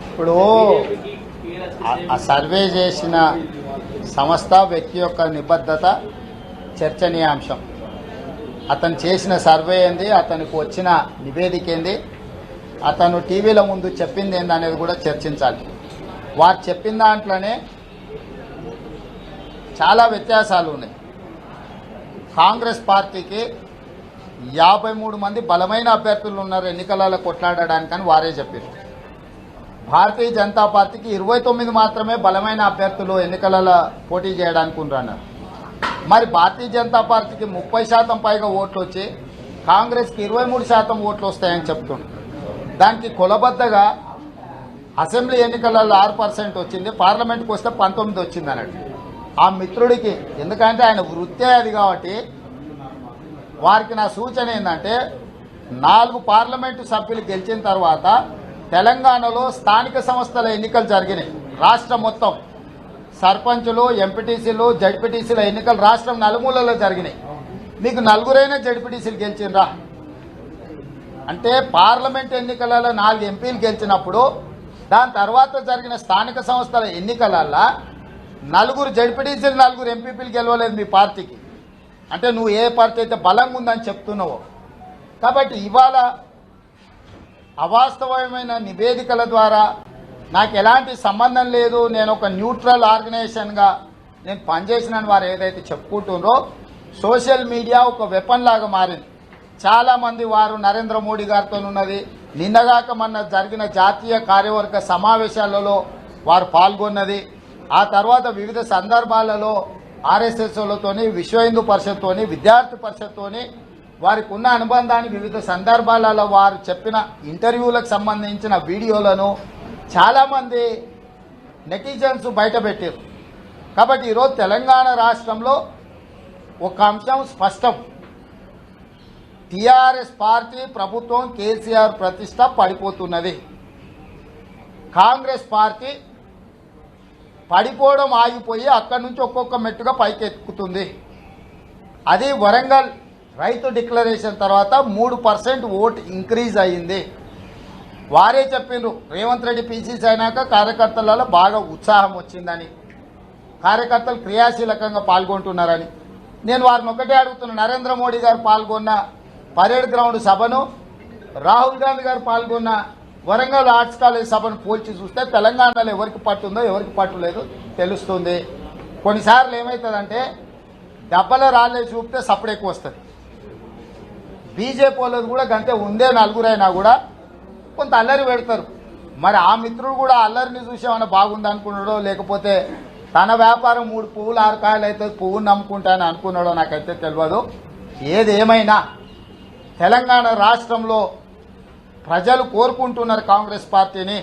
ఇప్పుడు ఆ సర్వే చేసిన సంస్థ వ్యక్తి యొక్క నిబద్ధత చర్చనీయాంశం. అతను చేసిన సర్వే ఏంది, అతనికి వచ్చిన నివేదిక ఏంది, అతను టీవీల ముందు చెప్పింది ఏంది అనేది కూడా చర్చించాలి. వారు చెప్పిన దాంట్లోనే చాలా వ్యత్యాసాలు ఉన్నాయి. కాంగ్రెస్ పార్టీకి 53 మంది బలమైన అభ్యర్థులు ఉన్నారు ఎన్నికలలో కొట్లాడడానికని వారే చెప్పారు. భారతీయ జనతా పార్టీకి 29 మాత్రమే బలమైన అభ్యర్థులు ఎన్నికలలో పోటీ చేయడానికి ఉన్నారు. మరి భారతీయ జనతా పార్టీకి 30% పైగా ఓట్లు వచ్చి కాంగ్రెస్కి 23% ఓట్లు వస్తాయని చెప్తున్నారు. దానికి కొలబద్దగా అసెంబ్లీ ఎన్నికలలో 6% వచ్చింది, పార్లమెంట్కి వస్తే 19 వచ్చింది అన్నట్టు. ఆ మిత్రుడికి ఎందుకంటే ఆయన వృత్తే అది కాబట్టి వారికి నా సూచన ఏంటంటే 4 పార్లమెంటు సభ్యులు గెలిచిన తర్వాత తెలంగాణలో స్థానిక సంస్థల ఎన్నికలు జరిగినాయి. రాష్ట్రం మొత్తం సర్పంచులు, ఎంపీటీసీలు, జడ్పీటీసీల ఎన్నికలు రాష్ట్రం నలుమూలలో జరిగినాయి. మీకు 4 జడ్పీటీసీలు గెలిచిండ్రా అంటే పార్లమెంట్ ఎన్నికలలో 4 ఎంపీలు గెలిచినప్పుడు దాని తర్వాత జరిగిన స్థానిక సంస్థల ఎన్నికలలో 4 జడ్పీటీసీలు 4 ఎంపీపీలు గెలవలేదు మీ పార్టీకి. అంటే నువ్వు ఏ పార్టీ అయితే బలంగా ఉందని చెప్తున్నావో. కాబట్టి ఇవాళ అవాస్తవమైన నివేదికల ద్వారా నాకు ఎలాంటి సంబంధం లేదు, నేను ఒక న్యూట్రల్ ఆర్గనైజేషన్గా నేను పనిచేసినని వారు ఏదైతే చెప్పుకుంటున్నారో సోషల్ మీడియా ఒక వెపన్ లాగా మారింది. చాలామంది వారు నరేంద్ర మోడీ గారితో ఉన్నది. నిన్నగాక మొన్న జరిగిన జాతీయ కార్యవర్గ సమావేశాలలో వారు పాల్గొన్నది. ఆ తర్వాత వివిధ సందర్భాలలో ఆర్ఎస్ఎస్లతోని, విశ్వ హిందూ పరిషత్తోని, విద్యార్థి పరిషత్తోని వారికి ఉన్న అనుబంధాన్ని వివిధ సందర్భాలలో వారు చెప్పిన ఇంటర్వ్యూలకు సంబంధించిన వీడియోలను చాలామంది నెటిజన్స్ బయటపెట్టారు. కాబట్టి ఈరోజు తెలంగాణ రాష్ట్రంలో ఒక అంశం స్పష్టం, టీఆర్ఎస్ పార్టీ ప్రభుత్వం కేసీఆర్ ప్రతిష్ట పడిపోతున్నది. కాంగ్రెస్ పార్టీ పడిపోవడం ఆగిపోయి అక్కడి నుంచి ఒక్కొక్క మెట్టుగా పైకి ఎక్కుతుంది. అది వరంగల్ రైతు డిక్లరేషన్ తర్వాత 3% ఓటు ఇంక్రీజ్ అయ్యింది. వారే చెప్పిండ్రు రేవంత్ రెడ్డి పీసీసీ అయినాక కార్యకర్తలలో బాగా ఉత్సాహం వచ్చిందని, కార్యకర్తలు క్రియాశీలకంగా పాల్గొంటున్నారని. నేను వారిని ఒకటే అడుగుతున్నా, నరేంద్ర మోడీ గారు పాల్గొన్న పరేడ్ గ్రౌండ్ సభను, రాహుల్ గాంధీ గారు పాల్గొన్న వరంగల్ ఆర్ట్స్ కాలేజ్ సభను పోల్చి చూస్తే తెలంగాణలో ఎవరికి పట్టుందో ఎవరికి పట్టులేదు తెలుస్తుంది. కొన్నిసార్లు ఏమవుతుందంటే దెబ్బల రాళ్ళే చూపితే సప్పుడు ఎక్కువ వస్తుంది. బీజేపీ వాళ్ళది కూడా గంటే ఉందే 4 అయినా కూడా కొంత అల్లరి పెడతారు. మరి ఆ మిత్రుడు కూడా అల్లరిని చూసేమన్నా బాగుంది అనుకున్నాడో లేకపోతే తన వ్యాపారం 3 పువ్వులు 6 కాయలు అయితే పువ్వును నమ్ముకుంటానని అనుకున్నాడో నాకైతే తెలియదు. ఏదేమైనా తెలంగాణ రాష్ట్రంలో ప్రజలు కోరుకుంటున్నారు కాంగ్రెస్ పార్టీని.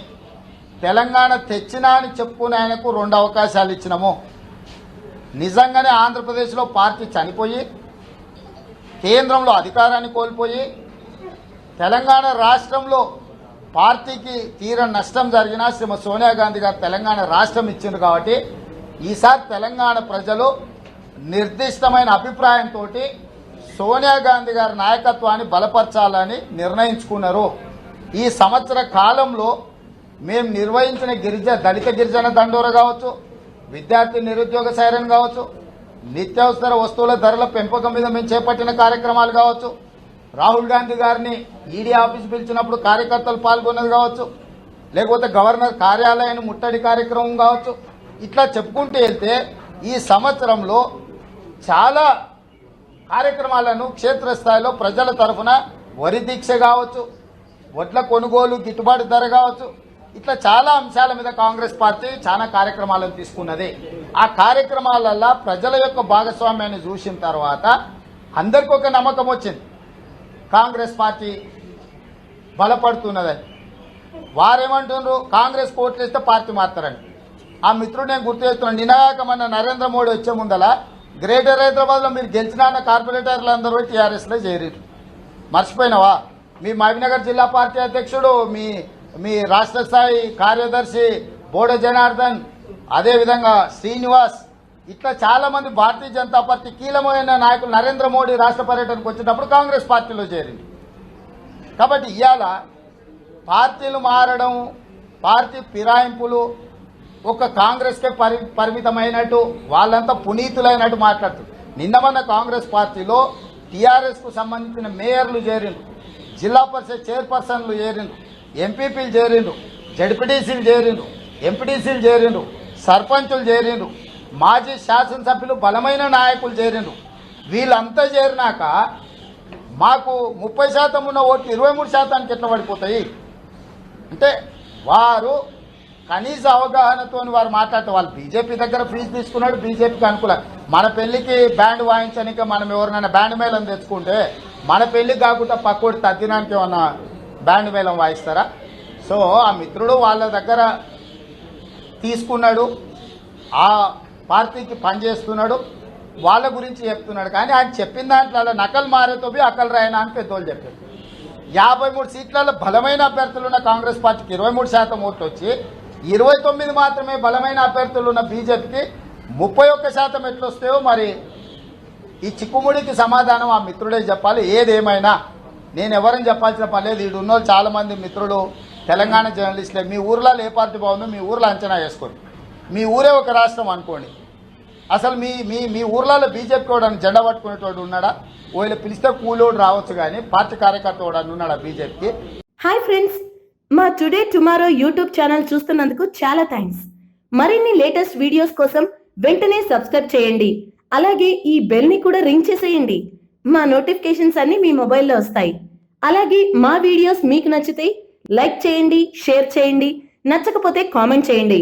తెలంగాణ తెచ్చినా అని చెప్పుకునే ఆయనకు 2 అవకాశాలు ఇచ్చినాము. నిజంగానే ఆంధ్రప్రదేశ్లో పార్టీ చనిపోయి కేంద్రంలో అధికారాన్ని కోల్పోయి తెలంగాణ రాష్ట్రంలో పార్టీకి తీర నష్టం జరిగినా శ్రీమతి సోనియా గాంధీ గారు తెలంగాణ రాష్ట్రం ఇచ్చింది కాబట్టి ఈసారి తెలంగాణ ప్రజలు నిర్దిష్టమైన అభిప్రాయంతో సోనియా గాంధీ గారి నాయకత్వాన్ని బలపరచాలని నిర్ణయించుకున్నారు. ఈ సంవత్సర కాలంలో మేము నిర్వహించిన దళిత గిరిజన దండోర కావచ్చు, విద్యార్థి నిరుద్యోగ సైరన్ కావచ్చు, నిత్యావసర వస్తువుల ధరల పెంపకం మీద మేము చేపట్టిన కార్యక్రమాలు కావచ్చు, రాహుల్ గాంధీ గారిని ఈడీ ఆఫీస్ పిలిచినప్పుడు కార్యకర్తలు పాల్గొన్నది కావచ్చు, లేకపోతే గవర్నర్ కార్యాలయాన్ని ముట్టడి కార్యక్రమం కావచ్చు, ఇట్లా చెప్పుకుంటూ వెళ్తే ఈ సంవత్సరంలో చాలా కార్యక్రమాలను క్షేత్రస్థాయిలో ప్రజల తరఫున వరి దీక్ష కావచ్చు, వడ్ల కొనుగోలు గిట్టుబాటు ధర కావచ్చు, ఇట్లా చాలా అంశాల మీద కాంగ్రెస్ పార్టీ చాలా కార్యక్రమాలను తీసుకున్నది. ఆ కార్యక్రమాలల్లో ప్రజల యొక్క భాగస్వామ్యాన్ని చూసిన తర్వాత అందరికీ ఒక నమ్మకం వచ్చింది కాంగ్రెస్ పార్టీ బలపడుతున్నదని. వారేమంటున్నారు, కాంగ్రెస్ కోట్లు ఇస్తే పార్టీ మారుతారని. ఆ మిత్రుడు నేను గుర్తు చేస్తున్నాను, నినాక మన నరేంద్ర మోడీ వచ్చే ముందల గ్రేటర్ హైదరాబాద్లో మీరు గెలిచిన కార్పొరేటర్లు అందరూ టీఆర్ఎస్లో చేరారు. మర్చిపోయినావా? మీ మహబూబ్నగర్ జిల్లా పార్టీ అధ్యక్షుడు, మీ రాష్ట్ర స్థాయి కార్యదర్శి బోడ జనార్దన్, అదేవిధంగా శ్రీనివాస్, ఇట్లా చాలా మంది భారతీయ జనతా పార్టీ కీలకమైన నాయకులు నరేంద్ర మోడీ రాష్ట్ర పర్యటనకు వచ్చేటప్పుడు కాంగ్రెస్ పార్టీలో చేరింది. కాబట్టి ఇవాళ పార్టీలు మారడం, పార్టీ ఫిరాయింపులు ఒక కాంగ్రెస్కే పరిమితమైనట్టు, వాళ్ళంతా పునీతులైనట్టు మాట్లాడుతుంది. నిన్న మొన్న కాంగ్రెస్ పార్టీలో టీఆర్ఎస్కు సంబంధించిన మేయర్లు చేరిండ్రు, జిల్లా పరిషత్ చైర్పర్సన్లు చేరిండ్రు, ఎంపీపీలు చేరిండ్రు, జడ్పీటీసీలు చేరిండ్రు, ఎంపీటీసీలు చేరిండ్రు, సర్పంచులు చేరిండ్రు, మాజీ శాసనసభ్యులు బలమైన నాయకులు చేరిండ్రు. వీళ్ళంతా చేరినాక మాకు 30% ఉన్న ఓట్లు 23% ఎట్లా పడిపోతాయి? అంటే వారు కనీస అవగాహనతో వారు మాట్లాడితే, వాళ్ళు బీజేపీ దగ్గర ఫీజు తీసుకున్నాడు, బీజేపీకి అనుకూలం. మన పెళ్లికి బ్యాండ్ వాయించడానికి మనం ఎవరినైనా బ్యాండ్ మేళం తెచ్చుకుంటే మన పెళ్లికి కాకుండా పక్కోటి తద్దినానికి ఏమన్నా బ్యాండ్ మేళం వాయిస్తారా? సో ఆ మిత్రుడు వాళ్ళ దగ్గర తీసుకున్నాడు, ఆ పార్టీకి పనిచేస్తున్నాడు, వాళ్ళ గురించి చెప్తున్నాడు. కానీ ఆయన చెప్పిన దాంట్లో నకల్ మారేతో అకల్ రాయనా అని పెద్దోళ్ళు చెప్పారు. 53 సీట్లలో బలమైన అభ్యర్థులున్న కాంగ్రెస్ పార్టీకి 23% ఓట్లు వచ్చి 29 మాత్రమే బలమైన అభ్యర్థులున్న బీజేపీకి 31% ఎట్లొస్తాయో మరి ఈ చిక్కుముడికి సమాధానం ఆ మిత్రుడే చెప్పాలి. ఏదేమైనా నేను ఎవరని చెప్పాల్సిన పని లేదు. ఈడు ఉన్నోళ్ళు చాలా మంది మిత్రులు తెలంగాణ జర్నలిస్టులే. మీ ఊర్లో ఏ పార్టీ బాగుందో మీ ఊర్లో అంచనా వేసుకోండి. మీ ఊరే ఒక రాష్ట్రం అనుకోండి. అసలు మీ మీ మీ ఊర్లలో బీజేపీ కూడా జెండా పట్టుకునేటోడు ఉన్నాడా? ఓయిల పిలిస్తే కూలోడు రావచ్చు, కానీ పార్టీ కార్యకర్త కూడా ఉన్నాడా బీజేపీకి? హాయ్ ఫ్రెండ్స్, మా టుడే టుమారో యూట్యూబ్ ఛానల్ చూస్తున్నందుకు చాలా థ్యాంక్స్. మరిన్ని లేటెస్ట్ వీడియోస్ కోసం వెంటనే సబ్స్క్రైబ్ చేయండి. అలాగే ఈ బెల్ ని కూడా రింగ్ చేసేయండి. మా నోటిఫికేషన్స్ అన్ని మీ మొబైల్లో వస్తాయి. అలాగే మా వీడియోస్ మీకు నచ్చితే లైక్ చేయండి, షేర్ చేయండి, నచ్చకపోతే కామెంట్ చేయండి.